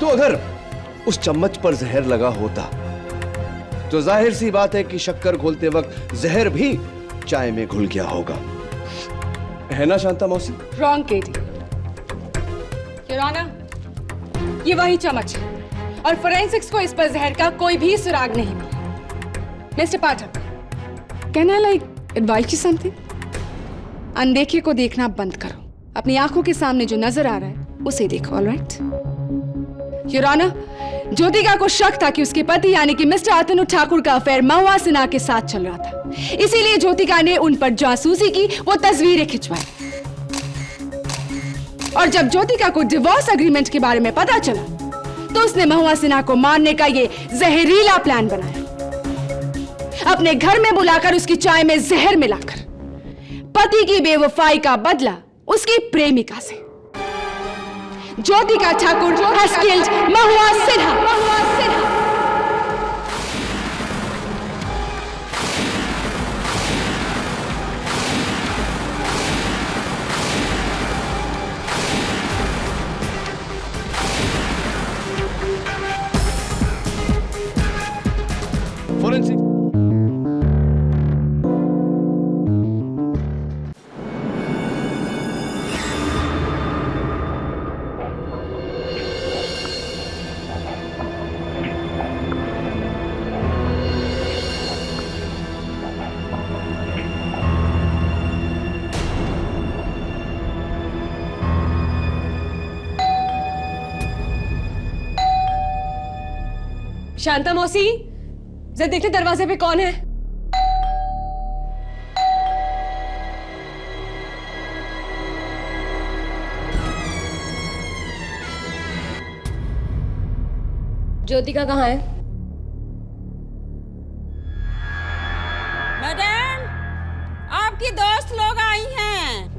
तो अगर उस चम्मच पर जहर लगा होता तो जाहिर सी बात है कि शक्कर घोलते वक्त जहर भी चाय में घुल गया होगा, है ना शांता मौसी? Wrong Katie. योर ऑनर, ये वही चम्मच है और फोरेंसिक्स को इस पर जहर का कोई भी सुराग नहीं मिला। Mister Pathak, can I like advice you something? अनदेखे को देखना बंद करो, अपनी आंखों के सामने जो नजर आ रहा है उसे देखो। ऑलराइट योर ऑनर, ज्योतिका को शक था कि उसके पति यानी कि मिस्टर अतनु ठाकुर का अफेयर महुआ सिन्हा के साथ चल रहा था, इसीलिए ज्योतिका ने उन पर जासूसी की, वो तस्वीरें खिंचवाई। और जब ज्योतिका को डिवोर्स एग्रीमेंट के बारे में पता चला तो उसने महुआ सिन्हा को मारने का ये जहरीला प्लान बनाया, अपने घर में बुलाकर उसकी चाय में जहर मिलाकर पति की बेवफाई का बदला उसकी प्रेमिका से। Jyotika Thakur has killed Mahua Sinha. Forensic Shanta मौसी, जरा देखते दरवाजे पे कौन है। ज्योतिका कहाँ है? मैडम, आपकी दोस्त लोग आई हैं।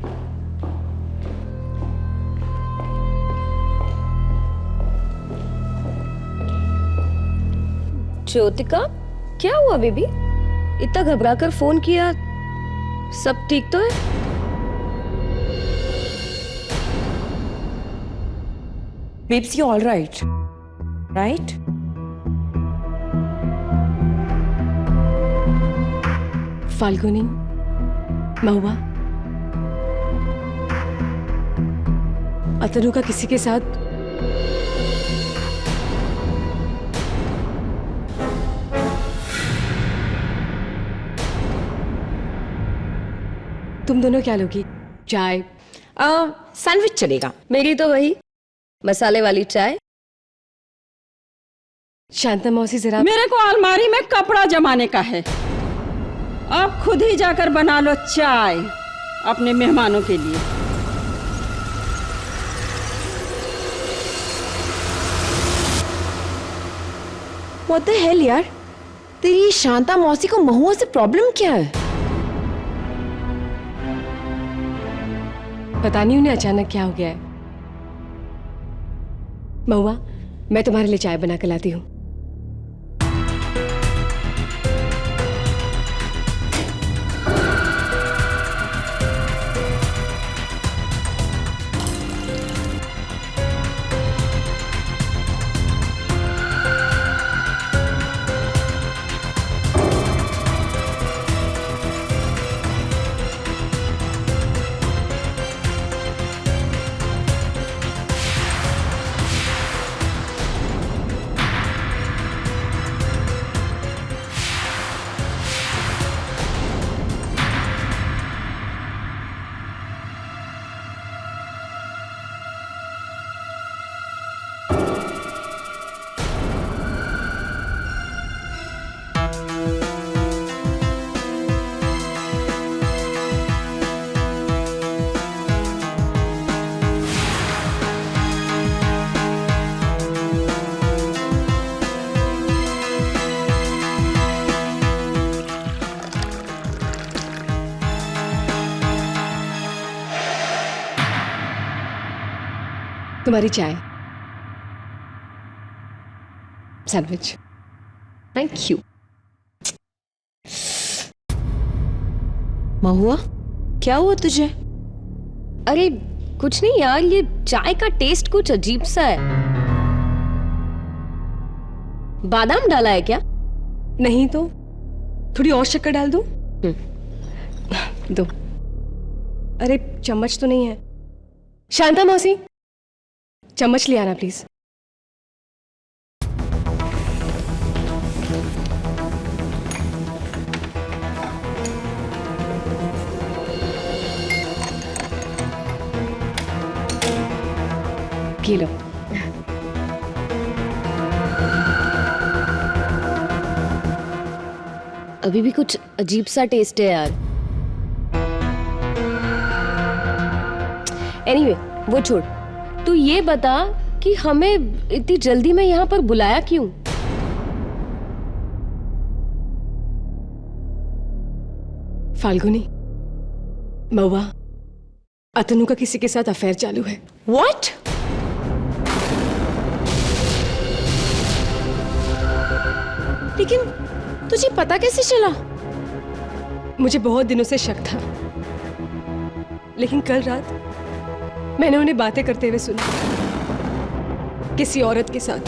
ज्योतिका, क्या हुआ बेबी? इतना घबराकर फोन किया, सब ठीक तो है? Babes, you all right? Right? Falguni, महुआ, अतनु का किसी के साथ तुम दोनों क्या लोगी? चाय? सैंडविच चलेगा। मेरी तो वही मसाले वाली चाय। शांता मौसी जरा। मेरे को अलमारी में कपड़ा जमाने का है, आप खुद ही जाकर बना लो चाय अपने मेहमानों के लिए। What the hell यार, तेरी शांता मौसी को महुआ से प्रॉब्लम क्या है? पता नहीं उन्हें अचानक क्या हो गया है। महुआ, मैं तुम्हारे लिए चाय बना के लाती हूँ। तुम्हारी चाय, सैंडविच। Thank you. महुआ, क्या हुआ तुझे? अरे कुछ नहीं यार, ये चाय का टेस्ट कुछ अजीब सा है। बादाम डाला है क्या? नहीं तो थोड़ी और शक्कर डाल दूं? दो। अरे चम्मच तो नहीं है। शांता मौसी, चम्मच ले आना प्लीज। P low. अभी भी कुछ अजीब सा टेस्ट है यार। एनीवे, वो छोड़। तू ये बता कि हमें इतनी जल्दी में यहाँ पर बुलाया क्यों? फाल्गुनी, महुआ, अतनु का किसी के साथ अफेयर चालू है। What? लेकिन तुझे पता कैसे चला? मुझे बहुत दिनों से शक था, लेकिन कल रात मैंने उन्हें बातें करते हुए सुना किसी औरत के साथ,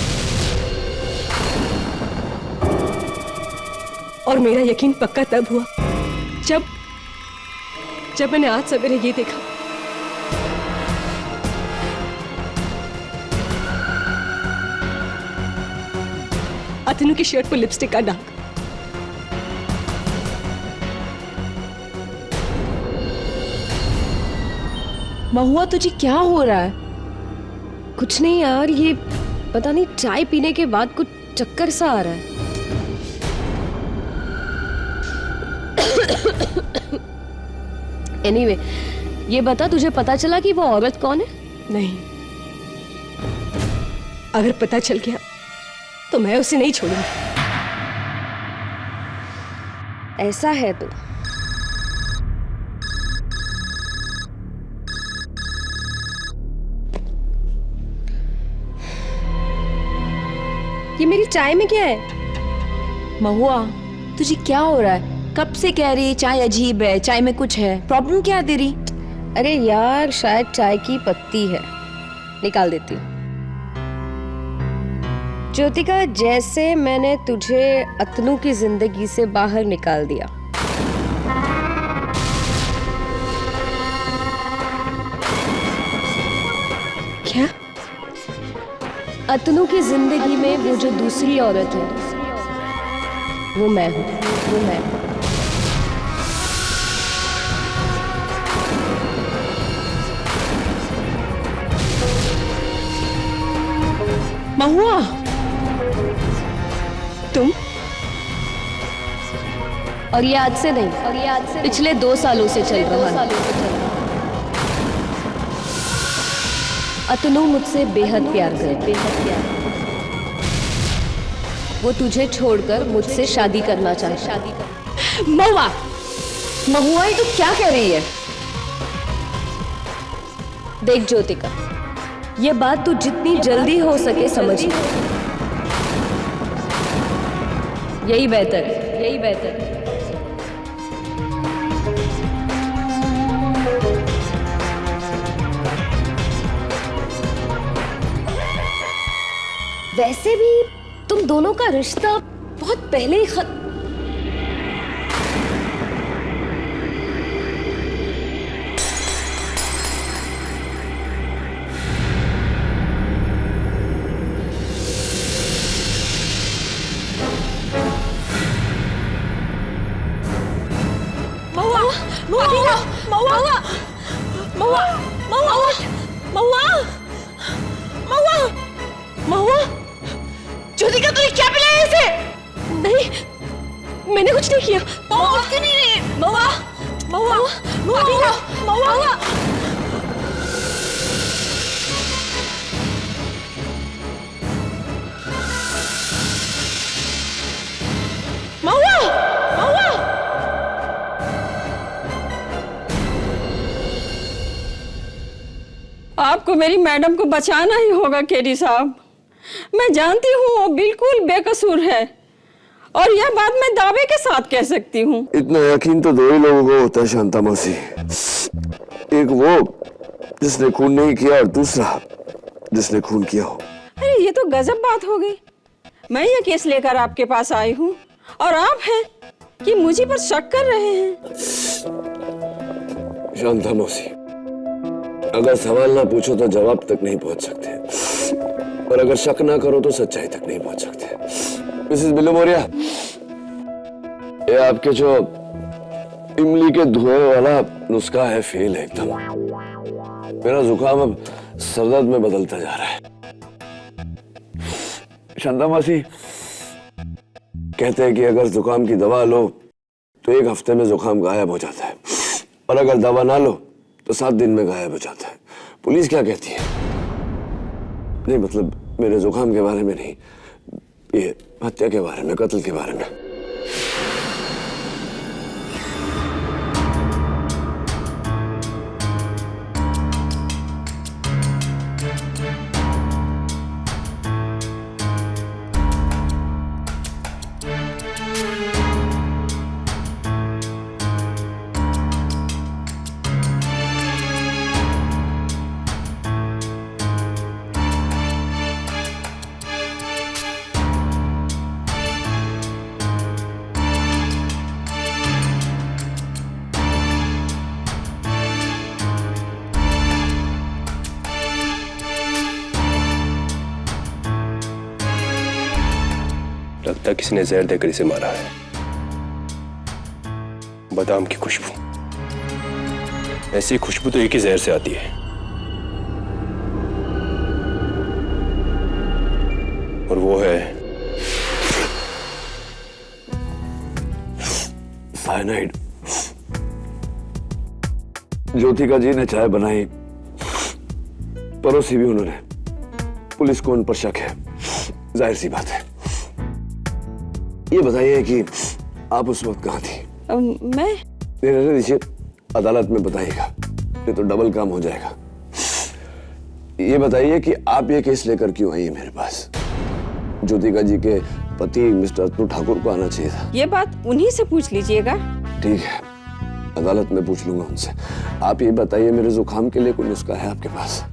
और मेरा यकीन पक्का तब हुआ जब मैंने आज सवेरे ये देखा। अतनु की शर्ट पर लिपस्टिक का दाग। महुआ, तुझे क्या हो रहा है? कुछ नहीं यार, ये पता नहीं चाय पीने के बाद कुछ चक्कर सा आ रहा है। एनीवे, ये बता, तुझे पता चला कि वो औरत कौन है? नहीं, अगर पता चल गया तो मैं उसे नहीं छोड़ूंगी। ऐसा है तो ये मेरी चाय में क्या है? महुआ, तुझे क्या हो रहा है? कब से कह रही चाय अजीब है, चाय में कुछ है। प्रॉब्लम क्या है तेरी? अरे यार, शायद चाय की पत्ती है, निकाल देती हूँ। ज्योतिका, जैसे मैंने तुझे अतनु की जिंदगी से बाहर निकाल दिया, क्या? अतनु की जिंदगी में वो जो दूसरी औरत है, वो मैं हूँ, वो मैं हूँ। महुआ, तुम? और ये आज से नहीं, और ये आज से पिछले 2 सालों से चल रहा है। अतनु मुझसे बेहद प्यार करती है। वो तुझे छोड़कर मुझसे शादी करना चाहता है। महुआ, महुआ, ये तू क्या कह रही है? देख ज्योतिका, ये बात तू जितनी जल्दी हो सके समझ ले। यही बेहतर है, यही बेहतर है। वैसे भी तुम दोनों का रिश्ता बहुत पहले ही महुआ, महुआ, महुआ, महुआ, महुआ, महुआ, महुआ, महुआ, ज्योतिका, तूने क्या पिलाया इसे? नहीं, मैंने कुछ नहीं किया। महुआ, क्यों नहीं रही? महुआ, महुआ, महुआ, महुआ, महुआ, महुआ। आपको मेरी मैडम को बचाना ही होगा केडी साहब। मैं जानती हूँ वो बिल्कुल बेकसूर है, और यह बात मैं दावे के साथ कह सकती हूँ। इतना यकीन तो 2 ही लोगों को होता है शांता मौसी, एक वो जिसने खून नहीं किया और दूसरा जिसने खून किया हो। अरे ये तो गजब बात हो गई। मैं ये केस लेकर आपके पास आई हूँ और आप हैं कि मुझे पर शक कर रहे हैं। शांता मौसी, अगर सवाल ना पूछो तो जवाब तक नहीं पहुंच सकते, और अगर शक ना करो तो सच्चाई तक नहीं पहुंच सकते। मिसेस बिल्लू मौर्य, ये आपके जो इमली के धुएं वाला नुस्खा है फेल है एकदम। मेरा जुकाम अब सरदर्द में बदलता जा रहा है। शांता मौसी, कहते हैं कि अगर जुकाम की दवा लो तो 1 हफ्ते में जुकाम गायब हो जाता है, और अगर दवा ना लो तो 7 दिन में गायब हो जाता है। पुलिस क्या कहती है? नहीं मतलब मेरे जुकाम के बारे में नहीं, ये हत्या के बारे में, कत्ल के बारे में। लगता किसी ने जहर देकर इसे मारा है। बादाम की खुशबू, ऐसी खुशबू तो एक ही जहर से आती है, और वो है साइनाइड। ज्योतिका जी ने चाय बनाई, परोसी भी उन्होंने। पुलिस को उन पर शक है, जाहिर सी बात है। ये बताइए कि आप उस वक्त कहाँ थी? मैं दीजिए, अदालत में बताइएगा, नहीं तो डबल काम हो जाएगा। ये बताइए कि आप ये केस लेकर क्यों आई है मेरे पास? ज्योतिका जी के पति मिस्टर अतनु ठाकुर को आना चाहिए था। ये बात उन्हीं से पूछ लीजिएगा। ठीक है, अदालत में पूछ लूंगा उनसे। आप ये बताइए, मेरे जुकाम के लिए कोई नुस्खा है आपके पास?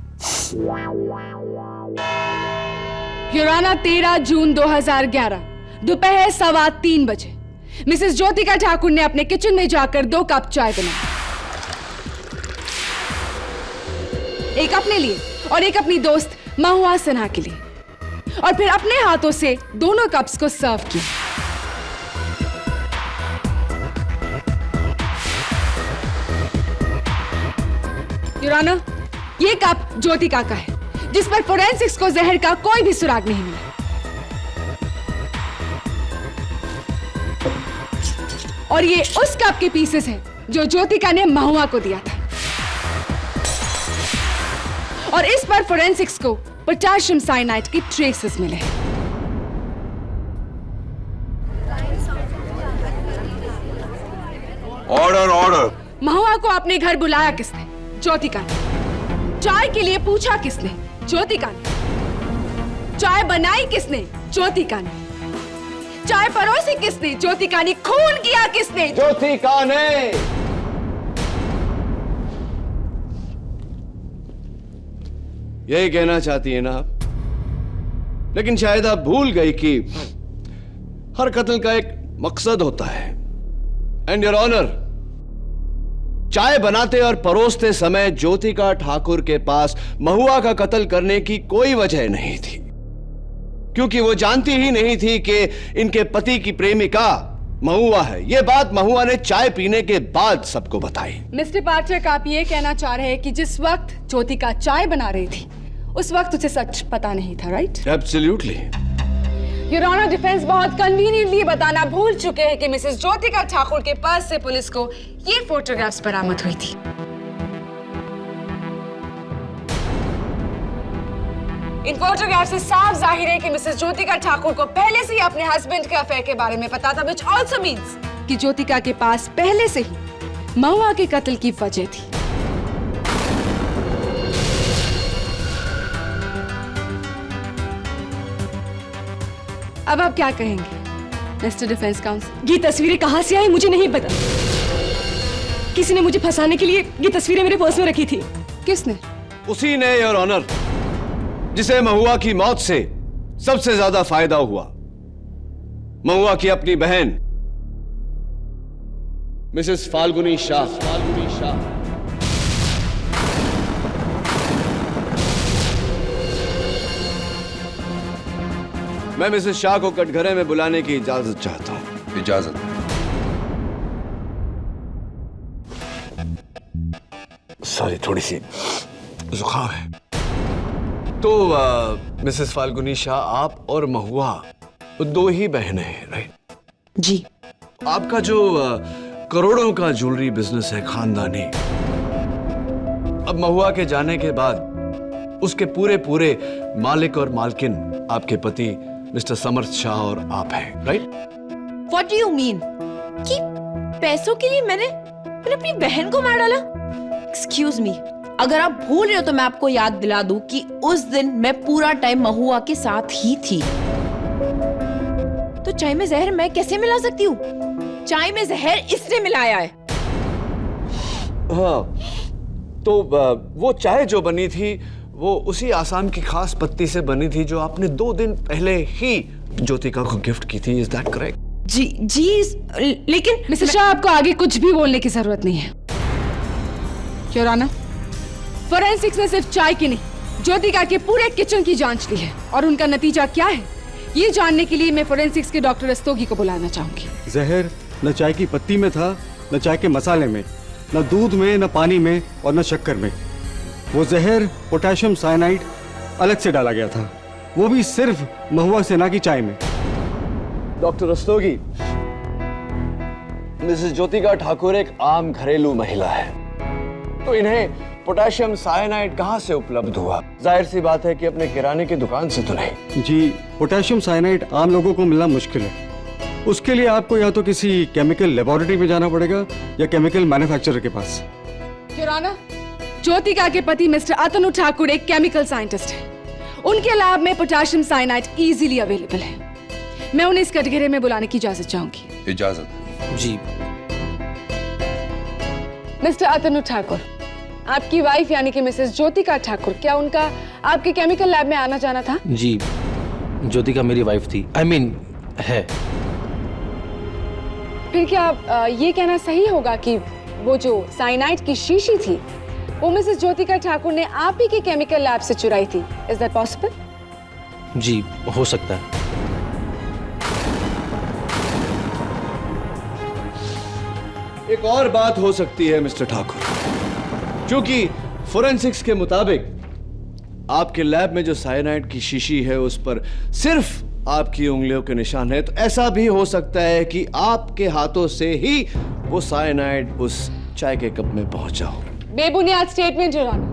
योर ऑनर, 13 जून 2011 दोपहर 3:15 बजे मिसेस ज्योतिका ठाकुर ने अपने किचन में जाकर 2 कप चाय बनाई, एक अपने लिए और एक अपनी दोस्त महुआ सिन्हा के लिए, और फिर अपने हाथों से दोनों कप्स को सर्व किया। योर ऑनर, ये कप ज्योतिका का है, जिस पर फोरेंसिक्स को जहर का कोई भी सुराग नहीं मिला, और ये उस कप के पीसेस हैं जो ज्योतिका ने महुआ को दिया था, और इस पर फोरेंसिक्स को पोटेशियम साइनाइड की ट्रेसेस मिले हैं। Order order. महुआ को अपने घर बुलाया किसने? ज्योतिका ने। चाय के लिए पूछा किसने? ज्योतिका ने। चाय बनाई किसने? ज्योतिका ने। चाय परोसी किसने? ज्योतिका ने। खून किया किसने? ज्योतिका ने। यही कहना चाहती है ना आप? लेकिन शायद आप भूल गई कि हर कत्ल का एक मकसद होता है। एंड योर ऑनर, चाय बनाते और परोसते समय ज्योतिका ठाकुर के पास महुआ का कत्ल करने की कोई वजह नहीं थी, क्योंकि वो जानती ही नहीं थी कि इनके पति की प्रेमिका महुआ है। ये बात महुआ ने चाय पीने के बाद सबको बताई। मिस्टर पाठक, आप ये कहना चाह रहे हैं कि जिस वक्त ज्योतिका चाय बना रही थी उस वक्त उसे सच पता नहीं था, right? Absolutely. Your honour, defence बहुत कन्वीनियंटली बताना भूल चुके हैं कि मिसेस ज्योतिका ठाकुर के पर्स से पुलिस को ये फोटोग्राफ्स बरामद हुई थी। इन फोटोग्राफ से साफ जाहिर है कि मिसेस ज्योतिका ठाकुर को पहले से ही अपने हस्बैंड के अफेयर के बारे में पता था, which also means कि ज्योतिका के पास पहले से ही महुआ के कत्ल की वजह थी। अब आप क्या कहेंगे मिस्टर डिफेंस काउंसिल? ये तस्वीरें कहाँ से आई मुझे नहीं पता। किसी ने मुझे फंसाने के लिए ये तस्वीरें मेरे पर्स में रखी थी। किसने? उसी ने, योर ऑनर, जिसे महुआ की मौत से सबसे ज्यादा फायदा हुआ, महुआ की अपनी बहन मिसेस फाल्गुनी शाह। मैं मिसेस शाह को कटघरे में बुलाने की इजाजत चाहता हूं। इजाजत। सॉरी, थोड़ी सी जुकाम है। तो मिसेस फाल्गुनी शाह, आप और महुआ दो ही बहनें हैं, राइट? जी। आपका जो करोड़ों का ज्वेलरी बिजनेस है खानदानी, अब महुआ के जाने के बाद उसके पूरे मालिक और मालकिन आपके पति मिस्टर समर्थ शाह और आप हैं, right? What do you mean? कि पैसों के लिए मैंने अपनी बहन को मार डाला? Excuse me, अगर आप भूल रहे हो तो मैं आपको याद दिला दूं कि उस दिन मैं पूरा टाइम महुआ के साथ ही थी। तो चाय में जहर मैं कैसे मिला सकती हूँ? चाय में जहर इसने मिलाया है। हाँ, तो वो चाय जो बनी थी वो उसी आसाम की खास पत्ती से बनी थी जो आपने 2 दिन पहले ही ज्योतिका को गिफ्ट की थी। Is that correct? जी, लेकिन मिस्टर शाह, आपको आगे कुछ भी बोलने की जरूरत नहीं है। योर ऑनर, फोरेंसिक्स ने सिर्फ चाय की नहीं, ज्योतिका के पूरे किचन की जांच ली है और उनका नतीजा क्या है ये जानने के लिए मैं फोरेंसिक्स के डॉक्टर रस्तोगी को बुलाना चाहूंगी। जहर न चाय की पत्ती में था, न चाय के मसाले में, न दूध में, न पानी में और न शक्कर में। वो जहर पोटेशियम साइनाइड अलग से डाला गया था, वो भी सिर्फ महुआ सेना की चाय में। डॉक्टर रस्तोगी, मिसेस ज्योतिका ठाकुर एक आम घरेलू महिला है, तो इन्हें पोटेशियम साइनाइड कहां से उपलब्ध हुआ? जाहिर सी बात है कि अपने किराने की दुकान से तो नहीं। जी, पोटेशियम साइनाइड आम लोगों को मिलना मुश्किल है। उसके लिए आपको या तो किसी केमिकल लेबोरेटरी में जाना पड़ेगा या केमिकल मैन्युफैक्चरर के पास। योर ऑनर, ज्योतिका के पति मिस्टर अतनु ठाकुर एक केमिकल साइंटिस्ट हैं। उनके लैब में पोटेशियम साइनाइड इजीली अवेलेबल है। मैं उन्हें इस कटघरे में बुलाने की इजाजत चाहूंगी। इजाजत। जी। मिस्टर अतनु ठाकुर, आपकी वाइफ यानी कि मिसेस ज्योतिका ठाकुर, क्या उनका आपके केमिकल लैब में आना जाना था? जी, ज्योतिका मेरी वाइफ थी, I mean, है। फिर क्या ये कहना सही होगा कि वो जो साइनाइड की शीशी थी वो मिसेस ज्योतिका ठाकुर ने आप ही के केमिकल लैब से चुराई थी? Is that possible? जी, हो सकता है। एक और बात हो सकती है मिस्टर ठाकुर, क्योंकि फोरेंसिक्स के मुताबिक आपके लैब में जो साइनाइड की शीशी है उस पर सिर्फ आपकी उंगलियों के निशान है, तो ऐसा भी हो सकता है कि आपके हाथों से ही वो साइनाइड उस चाय के कप में पहुंचा हो। बेबुनियाद स्टेटमेंट योर ऑनर।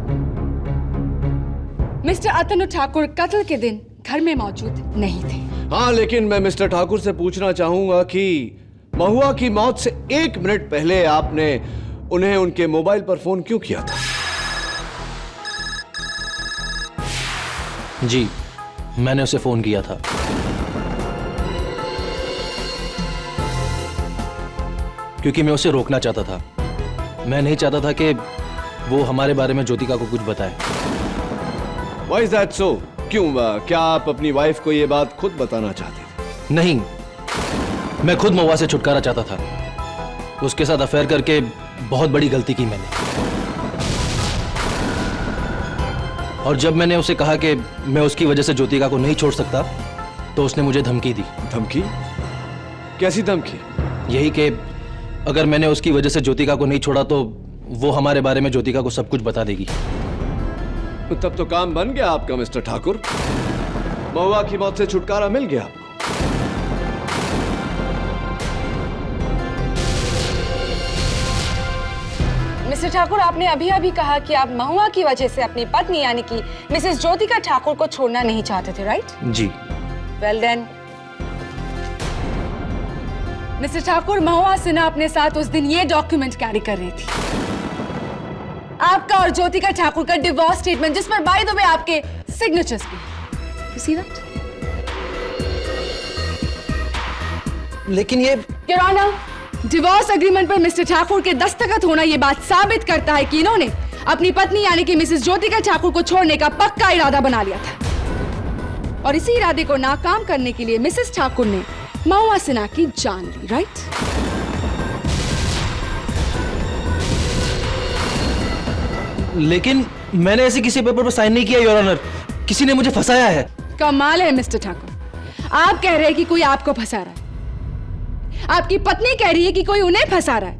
मिस्टर अतनु ठाकुर कत्ल के दिन घर में मौजूद नहीं थे। हाँ, लेकिन मैं मिस्टर ठाकुर से पूछना चाहूंगा कि महुआ की मौत से 1 मिनट पहले आपने उन्हें उनके मोबाइल पर फोन क्यों किया था? जी, मैंने उसे फोन किया था। क्योंकि मैं उसे रोकना चाहता था। मैं नहीं चाहता था कि वो हमारे बारे में ज्योतिका को कुछ बताए। Why is that so? क्यों? क्या आप अपनी वाइफ को ये बात खुद बताना चाहते थे? नहीं, मैं खुद महुआ से छुटकारा चाहता था। उसके साथ अफेयर करके बहुत बड़ी गलती की मैंने। और जब मैंने उसे कहा कि मैं उसकी वजह से ज्योतिका को नहीं छोड़ सकता, तो उसने मुझे धमकी दी। धमकी? कैसी धमकी? यही कि अगर मैंने उसकी वजह से ज्योतिका को नहीं छोड़ा तो वो हमारे बारे में ज्योतिका को सब कुछ बता देगी। तो तब तो काम बन गया आपका मिस्टर ठाकुर। महुआ की मौत से छुटकारा मिल गया आपको। मिस्टर ठाकुर, आपने अभी अभी कहा कि आप महुआ की वजह से अपनी पत्नी यानी कि मिसेस ज्योतिका ठाकुर को छोड़ना नहीं चाहते थे, राइट? जी। वेल देन, मिस्टर ठाकुर, महुआ सिन्हा अपने साथ उस दिन ये डॉक्यूमेंट कैरी कर रही थी, आपका और ज्योतिका ठाकुर का डिवोर्स स्टेटमेंट, जिस पर बाय द वे आपके सिग्नेचर्स भी। You see that? लेकिन ये योर ऑनर, डिवोर्स एग्रीमेंट पर मिस्टर ठाकुर के दस्तखत होना यह बात साबित करता है कि इन्होंने अपनी पत्नी यानी कि मिसेस ज्योतिका ठाकुर को छोड़ने का पक्का इरादा बना लिया था। और इसी इरादे को नाकाम करने के लिए मिसेस ठाकुर ने महुआ सिन्हा की जान ली, राइट? लेकिन मैंने ऐसे किसी पेपर पर साइन नहीं किया योर ऑनर। किसी ने मुझे फंसाया है। कमाल है मिस्टर ठाकुर, आप कह रहे हैं कि कोई आपको फंसा रहा है, आपकी पत्नी कह रही है कि कोई उन्हें फंसा रहा है।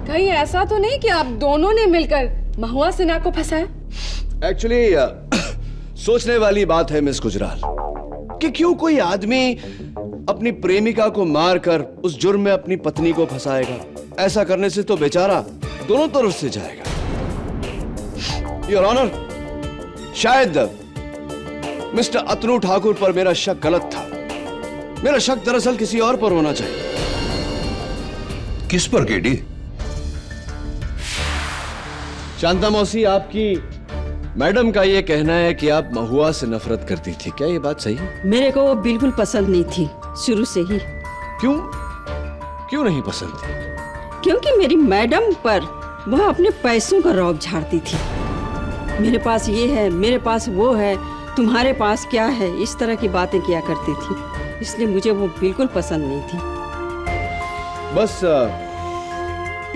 कहीं ऐसा तो नहीं कि आप दोनों ने मिलकर महुआ सिन्हा को फंसाया? एक्चुअली सोचने वाली बात है मिस गुजराल कि क्यों कोई आदमी अपनी प्रेमिका को मारकर उस जुर्म में अपनी पत्नी को फंसाएगा। ऐसा करने से तो बेचारा दोनों तरफ से जाएगा। योर ऑनर, शायद मिस्टर अतनु ठाकुर पर मेरा शक गलत था। मेरा शक दरअसल किसी और पर होना चाहिए। किस पर केडी? शांता मौसी, आपकी मैडम का यह कहना है कि आप महुआ से नफरत करती थी, क्या यह बात सही है? मेरे को वो बिल्कुल पसंद नहीं थी शुरू से ही। क्यों? क्यों नहीं पसंद थी? क्योंकि मेरी मैडम पर वह अपने पैसों का रौब झाड़ती थी। मेरे पास ये है, मेरे पास वो है, तुम्हारे पास क्या है, इस तरह की बातें किया करती थी। इसलिए मुझे वो बिल्कुल पसंद नहीं थी। बस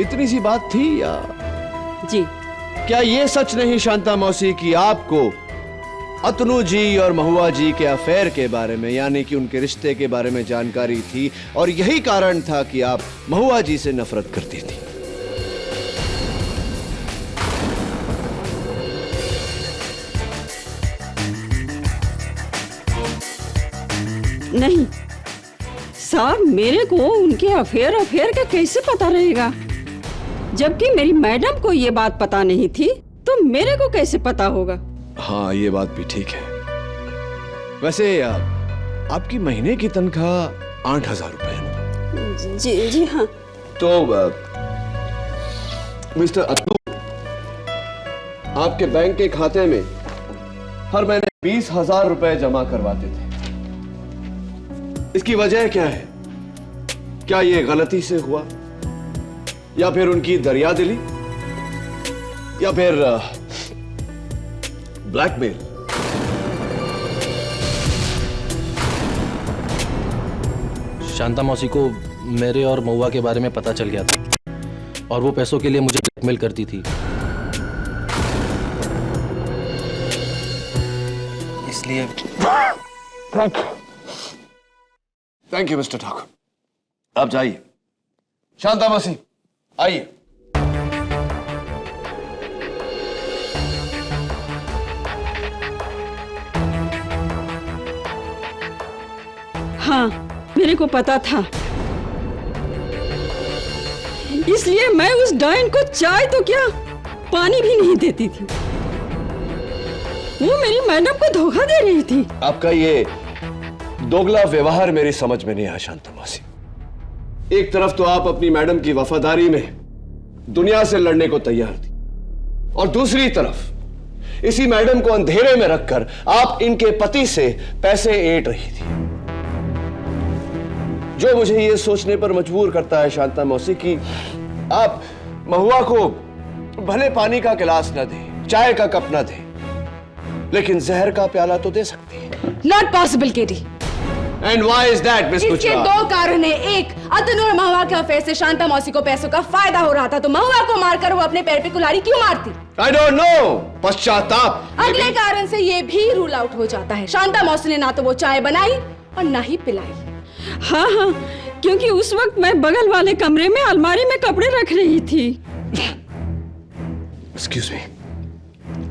इतनी सी बात थी या? जी। क्या ये सच नहीं शांता मौसी कि आपको अतनु जी और महुआ जी के अफेयर के बारे में, यानी कि उनके रिश्ते के बारे में जानकारी थी और यही कारण था कि आप महुआ जी से नफरत करती थी? नहीं साहब, मेरे को उनके अफेयर का कैसे पता रहेगा? जबकि मेरी मैडम को ये बात पता नहीं थी, तो मेरे को कैसे पता होगा? हाँ, ये बात भी ठीक है। वैसे आपकी महीने की तनख्वाह 8,000 रुपए है ना? जी हाँ। तो मिस्टर अतनु आपके बैंक के खाते में हर महीने 20,000 रुपए जमा करवाते थे। इसकी वजह क्या है? क्या यह गलती से हुआ, या फिर उनकी दरियादिली, या फिर ब्लैकमेल? शांता मौसी को मेरे और महुआ के बारे में पता चल गया था और वो पैसों के लिए मुझे ब्लैकमेल करती थी। इसलिए थैंक यू मिस्टर ठाकुर, आप जाइए। शांता मौसी आइए। हाँ, मेरे को पता था, इसलिए मैं उस डायन को चाय तो क्या पानी भी नहीं देती थी। वो मेरी मैडम को धोखा दे रही थी। आपका ये दोगला व्यवहार मेरी समझ में नहीं आया शांता मौसी। एक तरफ तो आप अपनी मैडम की वफादारी में दुनिया से लड़ने को तैयार थी, और दूसरी तरफ इसी मैडम को अंधेरे में रखकर आप इनके पति से पैसे ऐंठ रही थी, जो मुझे यह सोचने पर मजबूर करता है शांता मौसी कि आप महुआ को भले पानी का गिलास न दे, चाय का कप न दे, लेकिन जहर का प्याला तो दे सकती है। Not possible KD. And why is that miss इसके गुजराल? दो कारण है। एक, अतनु और महुआ के अफेयर से शांता मौसी को पैसों का फायदा हो रहा था, तो महुआ को मारकर वो अपने पैर पे कुल्हाड़ी क्यों मारती? आई डोंट नो, पश्चाताप। अगले कारण से ये भी रूल आउट हो जाता है, शांता मौसी ने ना तो वो चाय बनाई और ना ही पिलाई। हाँ हाँ, क्योंकि उस वक्त मैं बगल वाले कमरे में अलमारी में कपड़े रख रही थी। एक्सक्यूज मी,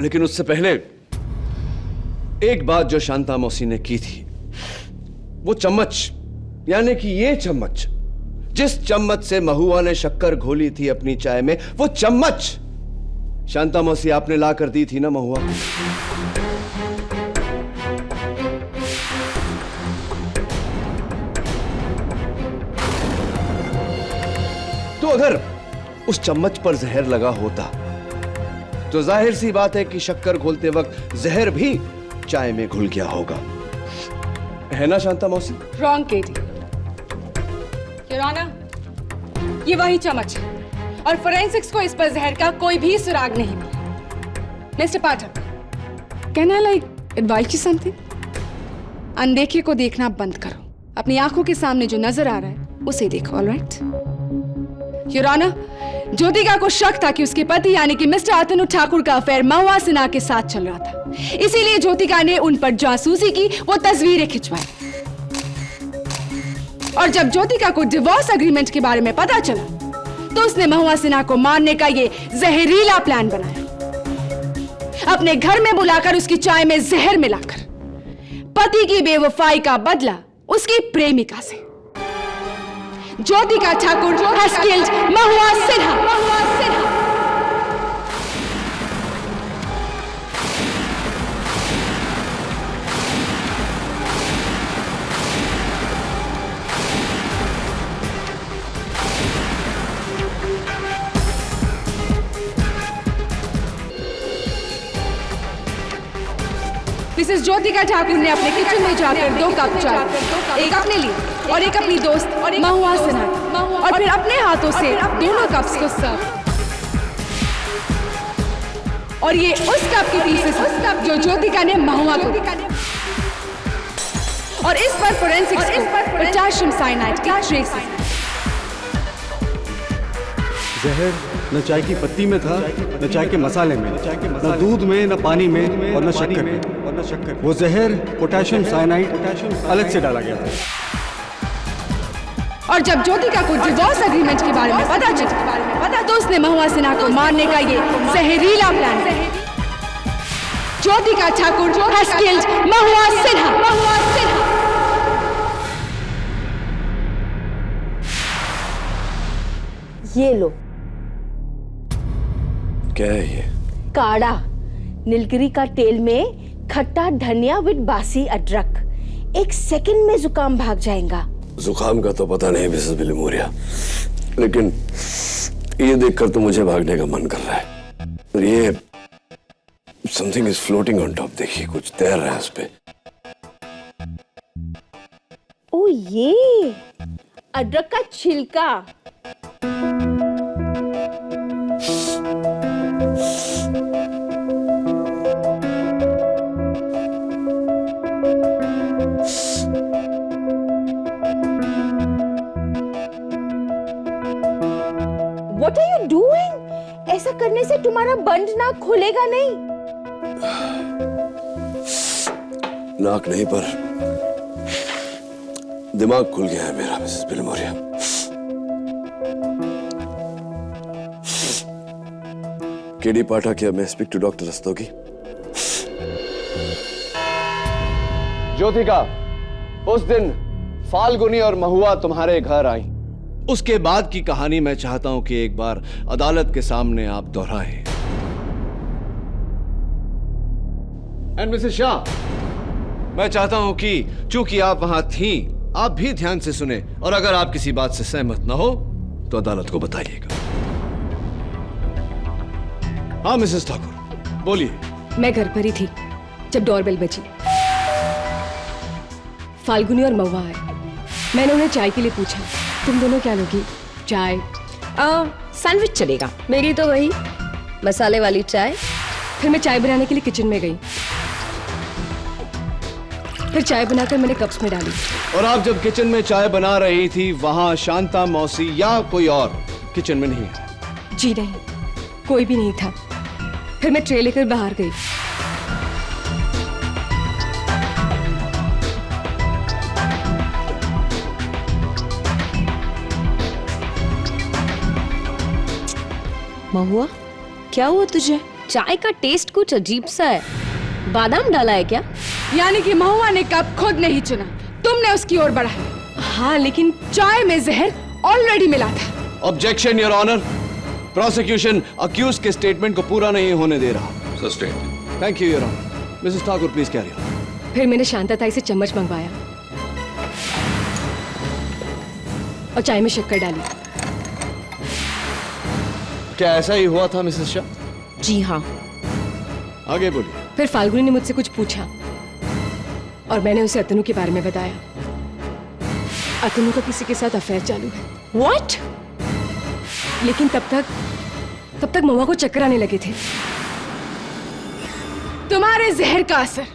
लेकिन उससे पहले एक बात जो शांता मौसी ने की थी, वो चम्मच, यानी कि ये चम्मच, जिस चम्मच से महुआ ने शक्कर घोली थी अपनी चाय में, वो चम्मच शांता मौसी आपने ला कर दी थी ना महुआ को। तो अगर उस चम्मच पर जहर लगा होता तो जाहिर सी बात है कि शक्कर घोलते वक्त जहर भी चाय में घुल गया होगा, है ना शांता मौसी? Wrong KD. योर ऑनर, ये वही चम्मच है और फोरेंसिक्स को इस पर जहर का कोई भी सुराग नहीं मिला। Mister Pathak, can I like advice you something? अनदेखे को देखना बंद करो अपनी आंखों के सामने जो नजर आ रहा है उसे देखो, ऑलराइट? योर ऑनर, ज्योतिका को शक था कि उसके पति यानी कि मिस्टर अतनु ठाकुर का अफेयर महुआ सिन्हा के साथ चल रहा था। इसीलिए ज्योतिका ने उन पर जासूसी की, वो तस्वीरें खिंचवाई। और जब ज्योतिका को डिवोर्स एग्रीमेंट के बारे में पता चला तो उसने महुआ सिन्हा को मारने का ये जहरीला प्लान बनाया। अपने घर में बुलाकर उसकी चाय में जहर मिलाकर पति की बेवफाई का बदला उसकी प्रेमिका से। Jyotika Thakur has killed Mahua Sinha. Mrs Jyotika Thakur ने अपने किचन में जाकर 2 कप चाय, एक अपने लिए और एक अपनी दोस्त महुआ सिन्हा, और फिर अपने हाथों से दोनों कप्स को सर्व। और ये उस कप के पीसेस जो ज्योतिका ने महुआ को दिए। और इस पर फोरेंसिक्स को पोटेशियम साइनाइड के ट्रेसेस। जहर न चाय की पत्ती में था, न चाय के मसाले में, न दूध में, न पानी में और न शक्कर में। वो जहर पोटेशियम साइनाइड अलग से डाला गया था। और जब ज्योतिका को डिवोर्स एग्रीमेंट के बारे में पता चला तो उसने महुआ सिन्हा को मारने का ये जहरीला plan. Jyotika Thakur has killed Mahua Sinha. ये लो, क्या है ये? काढ़ा, नीलगिरी का तेल में खट्टा धनिया विद बासी अदरक। 1 सेकंड में जुकाम भाग जाएगा। जुकाम का तो पता नहीं मिसेस बिलीमोरिया, लेकिन ये देखकर तो मुझे भागने का मन कर रहा है। और ये something is floating on top, देखिए कुछ तैर रहा है उस पे। ओ ये अदरक का छिलका। What are you doing? ऐसा करने से तुम्हारा बंद नाक खुलेगा नहीं। नाक नहीं पर दिमाग खुल गया है मेरा मिसेस बिलीमोरिया। केडी पाठक, क्या मैं speak to doctor Rastogi? Jyotika, उस दिन फाल्गुनी और महुआ तुम्हारे घर आई। उसके बाद की कहानी मैं चाहता हूं कि एक बार अदालत के सामने आप दोहराएं। एंड मिसेस शाह, मैं चाहता हूं कि चूंकि आप वहां थी, आप भी ध्यान से सुने, और अगर आप किसी बात से सहमत न हो तो अदालत को बताइएगा। हाँ मिसेस ठाकुर, बोलिए। मैं घर पर ही थी जब डोरबेल बजी। फाल्गुनी और महुआ आए। मैंने उन्हें चाय के लिए पूछा, तुम दोनों क्या लोगी? चाय? सैंडविच चलेगा। मेरी तो वही मसाले वाली चाय। फिर मैं चाय बनाने के लिए किचन में गई। फिर चाय बनाकर मैंने कप्स में डाली। और आप जब किचन में चाय बना रही थी, वहां शांता मौसी या कोई और किचन में नहीं है? जी नहीं, कोई भी नहीं था। फिर मैं ट्रे लेकर बाहर गई। महुआ, क्या हुआ तुझे? चाय का टेस्ट कुछ अजीब सा है। बादाम डाला है क्या? यानी कि महुआ ने कप खुद नहीं चुना, तुमने उसकी ओर बढ़ाया। हाँ, लेकिन चाय में जहर ऑलरेडी मिला था। Objection your honour, prosecution accused के स्टेटमेंट को पूरा नहीं होने दे रहा। Sustain. Thank you your honour. Mrs Thakur please carry on. फिर मैंने शांता ताई से चम्मच मंगवाया और चाय में शक्कर डाली। क्या ऐसा ही हुआ था मिसेस शाह? जी हाँ। आगे बोलिए। फिर फाल्गुनी ने मुझसे कुछ पूछा और मैंने उसे अतनु के बारे में बताया। अतनु का किसी के साथ अफेयर चालू है। What? लेकिन तब तक महुआ को चक्कर आने लगे थे। तुम्हारे जहर का असर।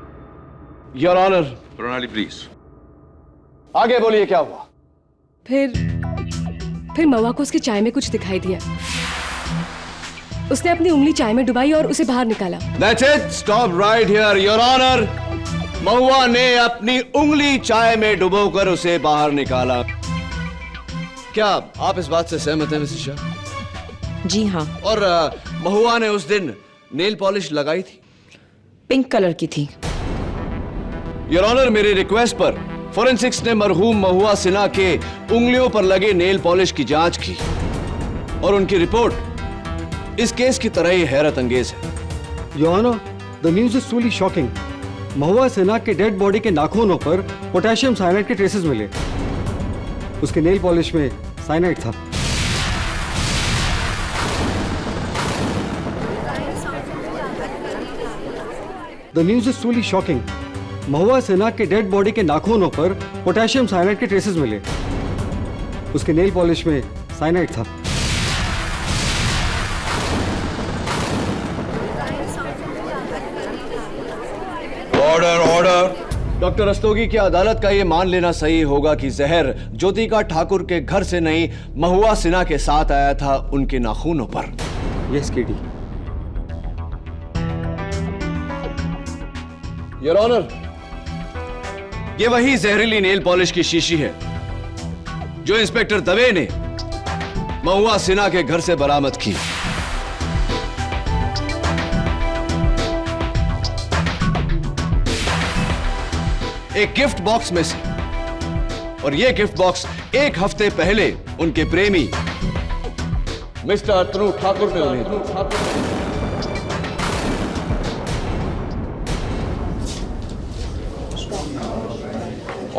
Your honour. प्रणाली प्लीज। आगे बोलिए, क्या हुआ? फिर महुआ को उसकी चाय में कुछ दिखाई दिया। उसने अपनी उंगली चाय में डुबाई और उसे बाहर निकाला। That's it. Stop right here, Your Honor. महुआ ने अपनी उंगली चाय में डुबोकर उसे बाहर निकाला। क्या आप इस बात से सहमत हैं मिसेस शाह? जी हाँ, और महुआ ने उस दिन नेल पॉलिश लगाई थी? पिंक कलर की थी। योर ऑनर, मेरी रिक्वेस्ट पर फोरेंसिक्स ने मरहूम महुआ सिन्हा के उंगलियों पर लगे नेल पॉलिश की जांच की और उनकी रिपोर्ट इस केस की तरह ही हैरत अंगेज है। Your Honor, the news is truly shocking. महुआ सिन्हा के डेड बॉडी के नाखूनों पर पोटेशियम साइनाइड के ट्रेसेस मिले। उसके नेल पॉलिश में साइनाइड था। The news is truly shocking. महुआ सिन्हा के डेड बॉडी के नाखूनों पर पोटेशियम साइनाइड के ट्रेसेस मिले। उसके नेल पॉलिश में साइनाइड था। Order order. डॉक्टर रस्तोगी, की अदालत का यह मान लेना सही होगा कि जहर ज्योतिका ठाकुर के घर से नहीं, महुआ सिन्हा के साथ आया था उनके नाखूनों पर? Yes KD. योर ऑनर, ये वही जहरीली नेल पॉलिश की शीशी है जो इंस्पेक्टर दवे ने महुआ सिन्हा के घर से बरामद की। एक गिफ्ट बॉक्स में से, और यह गिफ्ट बॉक्स एक हफ्ते पहले उनके प्रेमी मिस्टर अतनु ठाकुर ने उन्हें दिया।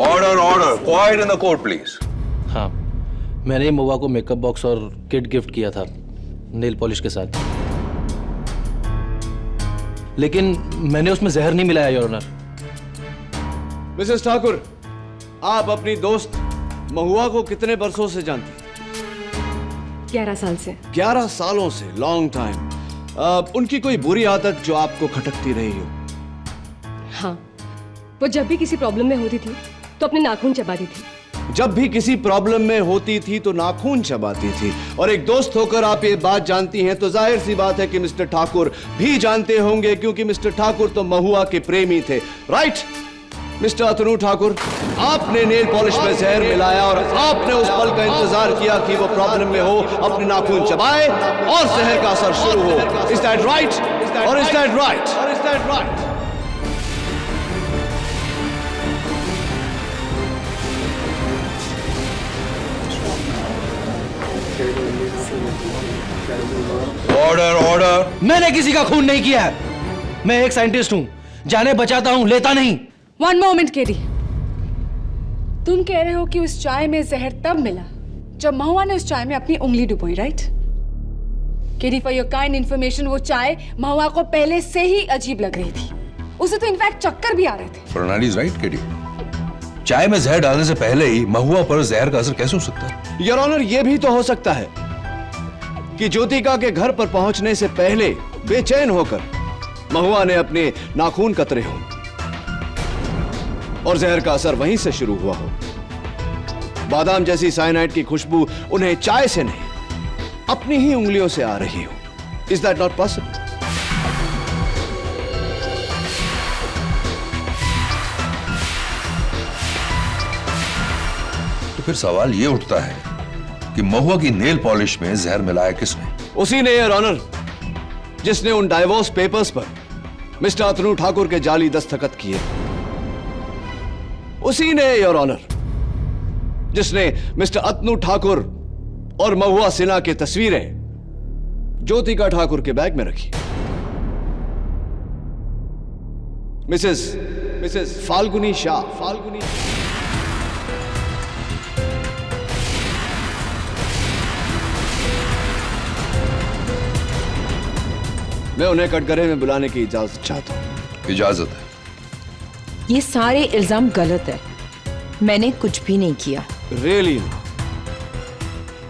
Order order. Quite in the court please. हाँ, मैंने महुआ को मेकअप बॉक्स और किट गिफ्ट किया था नेल पॉलिश के साथ, लेकिन मैंने उसमें जहर नहीं मिलाया योर ऑनर। मिसेस ठाकुर, आप अपनी दोस्त महुआ को कितने बरसों से जानती? 11 साल से। 11 सालों से, लॉन्ग टाइम। उनकी कोई बुरी आदत जो आपको खटकती रही हो? हाँ, वो जब भी किसी प्रॉब्लम में होती थी तो अपने नाखून चबाती थी। जब भी किसी प्रॉब्लम में होती थी तो नाखून चबाती थी। और एक दोस्त होकर आप ये बात जानती हैं तो जाहिर सी बात है कि मिस्टर ठाकुर भी जानते होंगे, क्योंकि मिस्टर ठाकुर तो महुआ के प्रेमी थे, राइट? मिस्टर अतनु ठाकुर, आपने नेल पॉलिश में जहर मिलाया और आपने उस पल का इंतजार किया कि वो प्रॉब्लम में हो, अपने नाखून चबाए और जहर का असर शुरू हो। Is that right? और is that right? Order order. मैंने किसी का खून नहीं किया है। मैं एक साइंटिस्ट हूं, जाने बचाता हूं, लेता नहीं। वन मोमेंट केडी, तुम कह रहे हो कि उस चाय में जहर तब मिला जब महुआ ने उस चाय में अपनी उंगली डुबोई, right? KD, for your kind information, वो चाय महुआ को पहले से ही अजीब लग रही थी। उसे तो इनफैक्ट चक्कर भी आ रहे थे। प्रणाली इज राइट केडी। चाय में जहर डालने से पहले ही महुआ पर जहर का असर कैसे हो सकता है? योर ऑनर, यह भी तो हो सकता है कि ज्योतिका के घर पर पहुंचने से पहले बेचैन होकर महुआ ने अपने नाखून कतरे हों और जहर का असर वहीं से शुरू हुआ हो। बादाम जैसी साइनाइड की खुशबू उन्हें चाय से नहीं, अपनी ही उंगलियों से आ रही हो। Is that not possible? तो फिर सवाल ये उठता है कि महुआ की नेल पॉलिश में जहर मिलाया किसने? उसी ने, योर ऑनर, जिसने उन डाइवोर्स पेपर्स पर मिस्टर अतनु ठाकुर के जाली दस्तखत किए। उसी ने, योर ऑनर, जिसने मिस्टर अतनु ठाकुर और महुआ सिन्हा की तस्वीरें ज्योतिका ठाकुर के बैग में रखी। मिसेस फाल्गुनी शाह। मैं उन्हें कटघरे में बुलाने की इजाजत चाहता हूं। इजाजत है। ये सारे इल्जाम गलत है। मैंने कुछ भी नहीं किया। रियली?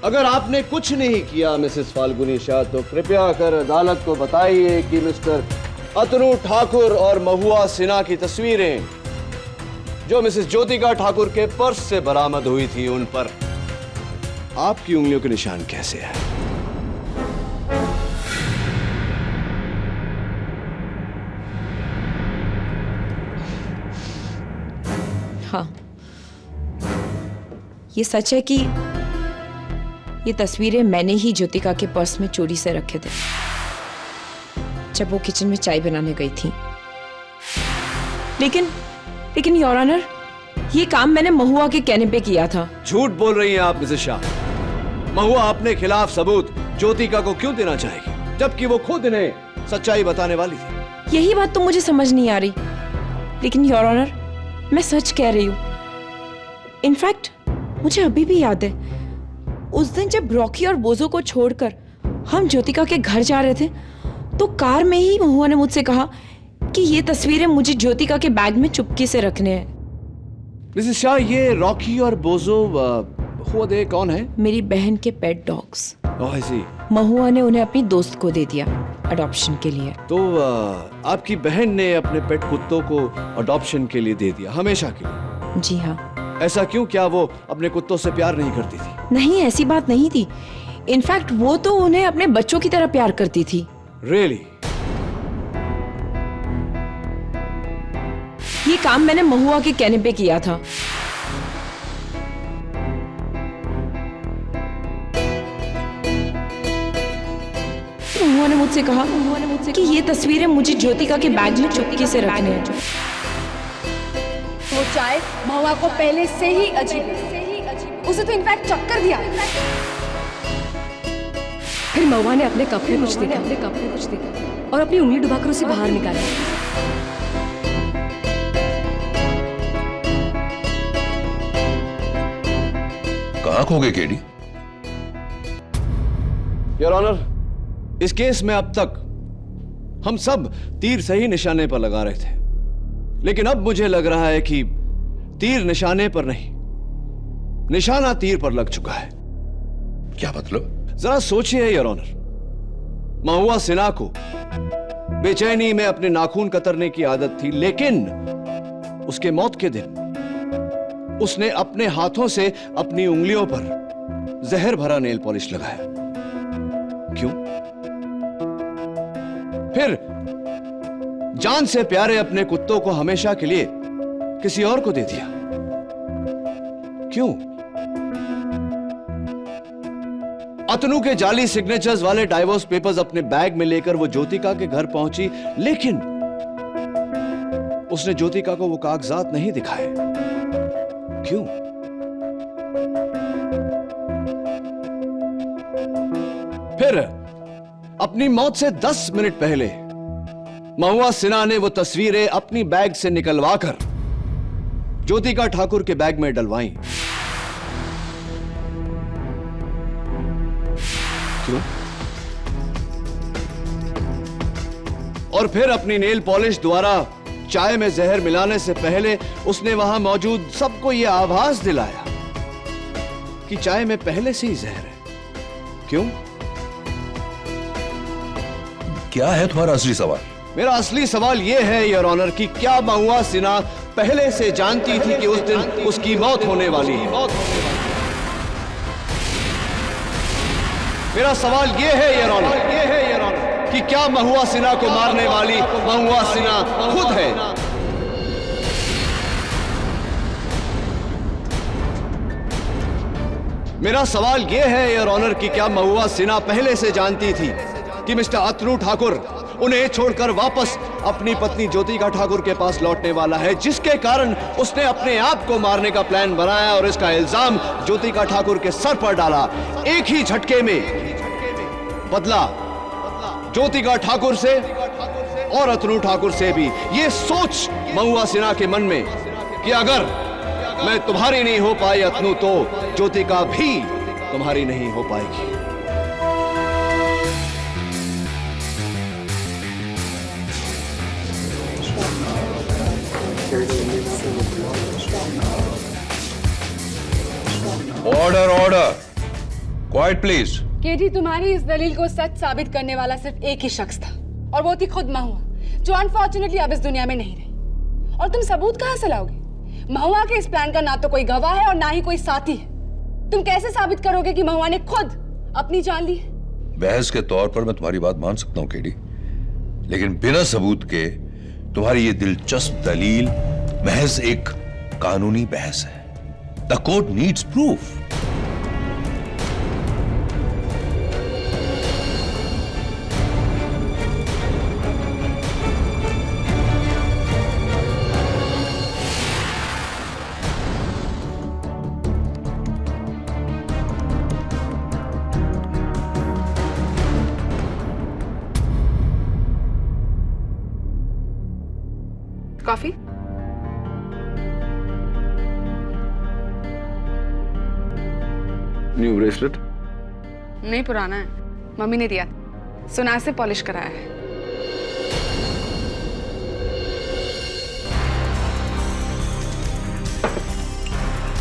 अगर आपने कुछ नहीं किया मिसेस फाल्गुनी शाह, तो कृपया कर अदालत को बताइए कि मिस्टर अतनु ठाकुर और महुआ सिन्हा की तस्वीरें जो मिसेस ज्योतिका ठाकुर के पर्स से बरामद हुई थी उन पर आपकी उंगलियों के निशान कैसे है? हाँ, ये सच है कि ये तस्वीरें मैंने ही ज्योतिका के पर्स में चोरी से रखे थे जब वो किचन में चाय बनाने गई थी। लेकिन योर ऑनर, ये काम मैंने महुआ के कहने पे किया था। झूठ बोल रही हैं आप मिसेस शाह। महुआ अपने खिलाफ सबूत ज्योतिका को क्यों देना चाहेगी, जबकि वो खुद इन्हें सच्चाई बताने वाली थी? यही बात तो मुझे समझ नहीं आ रही। लेकिन योर ऑनर, मैं सच कह रही हूँ। इनफैक्ट मुझे अभी भी याद है उस दिन जब रॉकी और बोजो को छोड़कर हम ज्योतिका के घर जा रहे थे तो कार में ही महुआ ने मुझसे कहा कि ये तस्वीरें मुझे ज्योतिका के बैग में चुपके से रखने हैं। मिसेस शाह, ये रॉकी और बोजो हुआ दे कौन है? मेरी बहन के पेट डॉग्स। Oh, I see। महुआ ने उन्हें अपनी दोस्त को दे दिया अडॉप्शन के लिए। तो आपकी बहन ने अपने पेट कुत्तों को अडॉप्शन के लिए दे दिया, हमेशा के लिए? जी हाँ। ऐसा क्यों? क्या वो अपने कुत्तों से प्यार नहीं करती थी? नहीं, ऐसी बात नहीं थी। इनफैक्ट वो तो उन्हें अपने बच्चों की तरह प्यार करती थी। Really? ये काम मैंने महुआ के कहने पे किया था। महुआ ने मुझसे कहा कि ये तस्वीरें मुझे ज्योतिका के बैग में चुपके से रखने हैं। वो चाय महुआ को पहले से ही अजीब लगी। उसे तो इनफैक्ट चक्कर दिया। फिर महुआ ने अपने कप में कुछ देखा और अपनी उंगली डुबाकर उसे बाहर निकाला। कहाँ खो गए केडी? योर ऑनर, इस केस में अब तक हम सब तीर सही निशाने पर लगा रहे थे, लेकिन अब मुझे लग रहा है कि तीर निशाने पर नहीं, निशाना तीर पर लग चुका है। क्या मतलब? जरा सोचिए योर ऑनर, महुआ सिन्हा को बेचैनी में अपने नाखून कतरने की आदत थी, लेकिन उसके मौत के दिन उसने अपने हाथों से अपनी उंगलियों पर जहर भरा नेल पॉलिश लगाया। क्यों? फिर जान से प्यारे अपने कुत्तों को हमेशा के लिए किसी और को दे दिया। क्यों? अतनु के जाली सिग्नेचर्स वाले डाइवोर्स पेपर्स अपने बैग में लेकर वो ज्योतिका के घर पहुंची, लेकिन उसने ज्योतिका को वो कागजात नहीं दिखाए। क्यों? फिर अपनी मौत से 10 मिनट पहले महुआ सिन्हा ने वो तस्वीरें अपनी बैग से निकलवाकर ज्योतिका ठाकुर के बैग में डलवाई। क्यों? और फिर अपनी नेल पॉलिश द्वारा चाय में जहर मिलाने से पहले उसने वहां मौजूद सबको यह आभास दिलाया कि चाय में पहले से ही जहर है। क्यों? क्या है तुम्हारा असली सवाल? मेरा असली सवाल यह है योर ऑनर कि क्या महुआ सिन्हा पहले से जानती थी कि उस दिन उसकी मौत होने वाली है? मेरा सवाल यह है योर ऑनर कि क्या महुआ सिन्हा को मारने वाली महुआ सिन्हा खुद है? मेरा सवाल यह है योर ऑनर कि क्या महुआ सिन्हा पहले से जानती थी कि मिस्टर अतनु ठाकुर उन्हें छोड़कर वापस अपनी पत्नी ज्योतिका ठाकुर के पास लौटने वाला है, जिसके कारण उसने अपने आप को मारने का प्लान बनाया और इसका इल्जाम ज्योतिका ठाकुर के सर पर डाला। एक ही झटके में बदला ज्योतिका ठाकुर से और अतनु ठाकुर से भी। ये सोच महुआ सिन्हा के मन में कि अगर मैं तुम्हारी नहीं हो पाई अतनु, तो ज्योतिका भी तुम्हारी नहीं हो पाएगी। Order order, quite please. KD, तुम्हारी इस दलील को सच साबित करने वाला सिर्फ एक ही शख्स था और वो थी खुद महुआ, जो अनफॉर्चुनेटली अब इस दुनिया में नहीं रही। और तुम सबूत कहां से लाओगे? महुआ के इस प्लान का ना तो कोई गवाह है और ना ही कोई साथी है। तुम कैसे साबित करोगे कि महुआ ने खुद अपनी जान ली है? बहस के तौर पर मैं तुम्हारी बात मान सकता हूं केडी, लेकिन बिना सबूत के तुम्हारी ये दिलचस्प दलील महज एक कानूनी बहस है। The court needs proof. Coffee? New bracelet? नहीं, पुराना है, मम्मी ने दिया, सुनार से पॉलिश कराया है।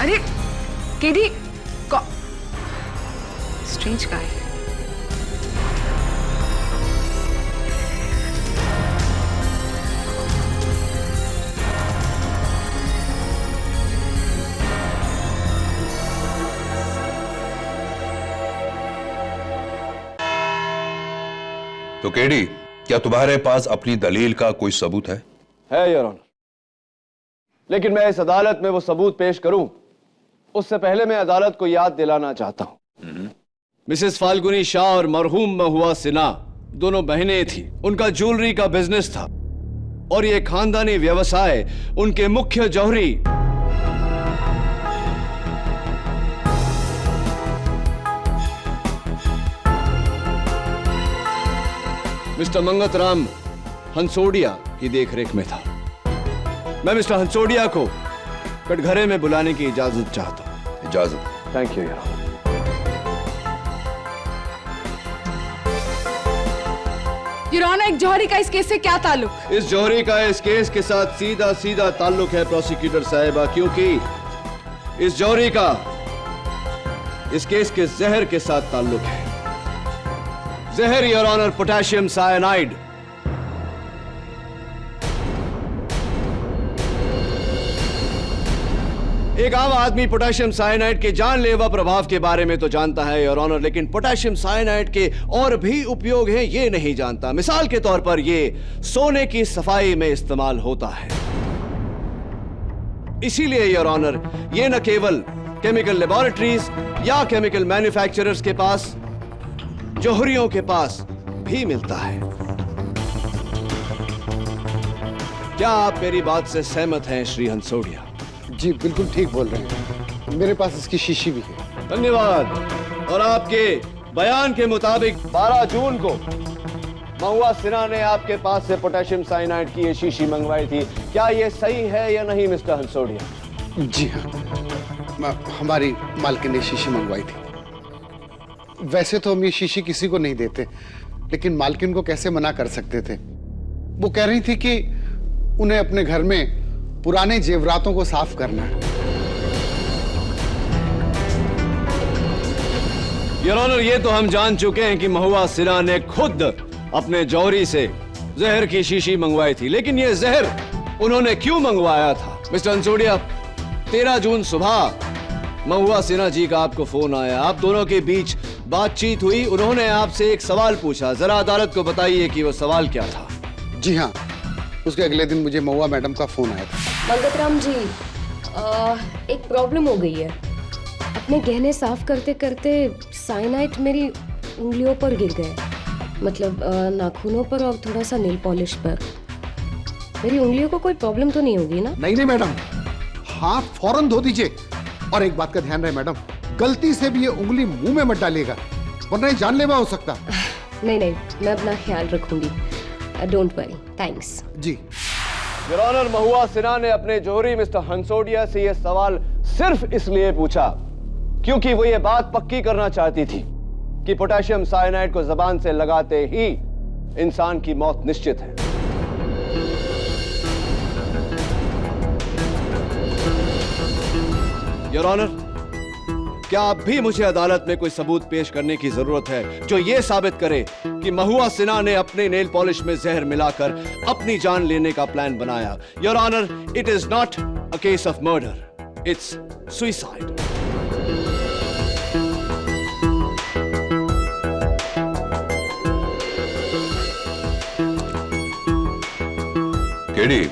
अरे केडी, स्ट्रेंज का है। तो केडी, क्या तुम्हारे पास अपनी दलील का कोई सबूत है? योर ऑनर, लेकिन मैं इस अदालत में वो सबूत पेश करूं उससे पहले मैं अदालत को याद दिलाना चाहता हूं। मिसेस फाल्गुनी शाह और मरहूम महुआ सिन्हा दोनों बहनें थी। उनका ज्वेलरी का बिजनेस था और ये खानदानी व्यवसाय उनके मुख्य जौहरी मिस्टर मंगतराम हंसोडिया की देखरेख में था। मैं मिस्टर हंसोडिया को कटघरे में बुलाने की इजाजत चाहता हूं। इजाजत। Thank you. योर ऑनर, एक जौहरी का इस केस से क्या ताल्लुक? इस जौहरी का इस केस के साथ सीधा सीधा ताल्लुक है प्रोसिक्यूटर साहिबा, क्योंकि इस जौहरी का इस केस के जहर के साथ ताल्लुक है। जहर, योर ऑनर, पोटेशियम साइनाइड। एक आम आदमी पोटेशियम साइनाइड के जानलेवा प्रभाव के बारे में तो जानता है योर ऑनर, लेकिन पोटेशियम साइनाइड के और भी उपयोग हैं ये नहीं जानता। मिसाल के तौर पर ये सोने की सफाई में इस्तेमाल होता है। इसीलिए योर ऑनर, ये न केवल केमिकल लेबोरेटरीज या केमिकल मैन्युफैक्चरर्स के पास, जौहरियों के पास भी मिलता है। क्या आप मेरी बात से सहमत हैं श्री हंसोडिया? जी बिल्कुल ठीक बोल रहे हैं, मेरे पास इसकी शीशी भी है। धन्यवाद। और आपके बयान के मुताबिक 12 जून को महुआ सिन्हा ने आपके पास से पोटेशियम साइनाइड की ये शीशी मंगवाई थी। क्या ये सही है या नहीं मिस्टर हंसोडिया? जी हाँ, हमारी मालकिन ने शीशी मंगवाई थी। वैसे तो हम ये शीशी किसी को नहीं देते, लेकिन मालकिन को कैसे मना कर सकते थे। वो कह रही थी कि उन्हें अपने घर में पुराने जेवरातों को साफ करना है। योर ऑनर, ये तो हम जान चुके हैं कि महुआ सिन्हा ने खुद अपने जौहरी से जहर की शीशी मंगवाई थी, लेकिन ये जहर उन्होंने क्यों मंगवाया था? मिस्टर हंसोडिया, 13 जून सुबह महुआ सिन्हा जी का आपको फोन आया, आप दोनों के बीच बातचीत हुई, उन्होंने आपसे एक सवाल पूछा। जरा अदालत को बताइए कि वो सवाल क्या था। जी हाँ, उसके अगले दिन मुझे महुआ मैडम का फोन आया था। मंगतराम जी, एक प्रॉब्लम हो गई है। अपने गहने साफ करते करते साइनाइड मेरी उंगलियों पर गिर गए, मतलब नाखूनों पर और थोड़ा सा नेल पॉलिश पर। मेरी उंगलियों को कोई प्रॉब्लम तो नहीं होगी ना? नहीं मैडम, हाथ फौरन धो दीजिए। और एक बात का ध्यान रहे मैडम, गलती से भी ये उंगली मुंह में मत डालिएगा, वरना ये जानलेवा हो सकता। नहीं, मैं अपना ख्याल रखूंगी, डोंट वरी, थैंक्स। जी योर ऑनर, महुआ सिन्हा ने अपने जौहरी मिस्टर हंसोडिया से यह सवाल सिर्फ इसलिए पूछा क्योंकि वो ये बात पक्की करना चाहती थी कि पोटेशियम साइनाइड को जबान से लगाते ही इंसान की मौत निश्चित है। योर ऑनर, क्या अब भी मुझे अदालत में कोई सबूत पेश करने की जरूरत है जो यह साबित करे कि महुआ सिन्हा ने अपने नेल पॉलिश में जहर मिलाकर अपनी जान लेने का प्लान बनाया? Your honour, it is not a case of murder, it's suicide. KD,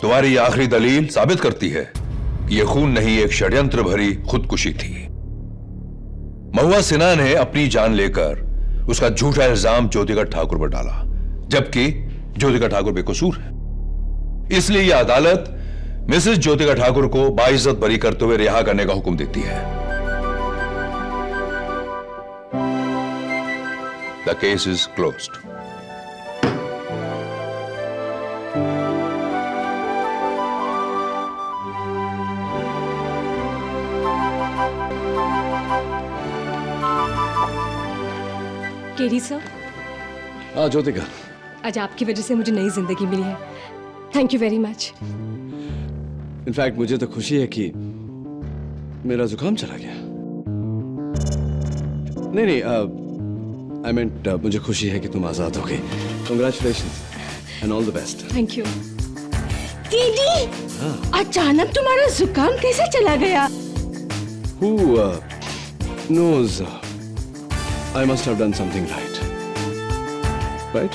तुम्हारी ये आखिरी दलील साबित करती है कि यह खून नहीं, एक षड्यंत्र भरी खुदकुशी थी। महुआ सिन्हा ने अपनी जान लेकर उसका झूठा इल्जाम ज्योतिका ठाकुर पर डाला, जबकि ज्योतिका ठाकुर बेकसूर है। इसलिए यह अदालत मिसेस ज्योतिका ठाकुर को बाइज्जत बरी करते हुए रिहा करने का हुक्म देती है। The case is closed. KD sir, हाँ ज्योतिका, आज आपकी वजह से मुझे नई जिंदगी मिली है। Thank you very much. In fact मुझे तो खुशी है कि मेरा जुकाम चला गया। नहीं, आई मींट मुझे खुशी है कि तुम आजाद हो गई। Congratulations and all the best. Thank you. KD, अचानक तुम्हारा जुकाम कैसे चला गया? Who knows? I must have done something right. Right?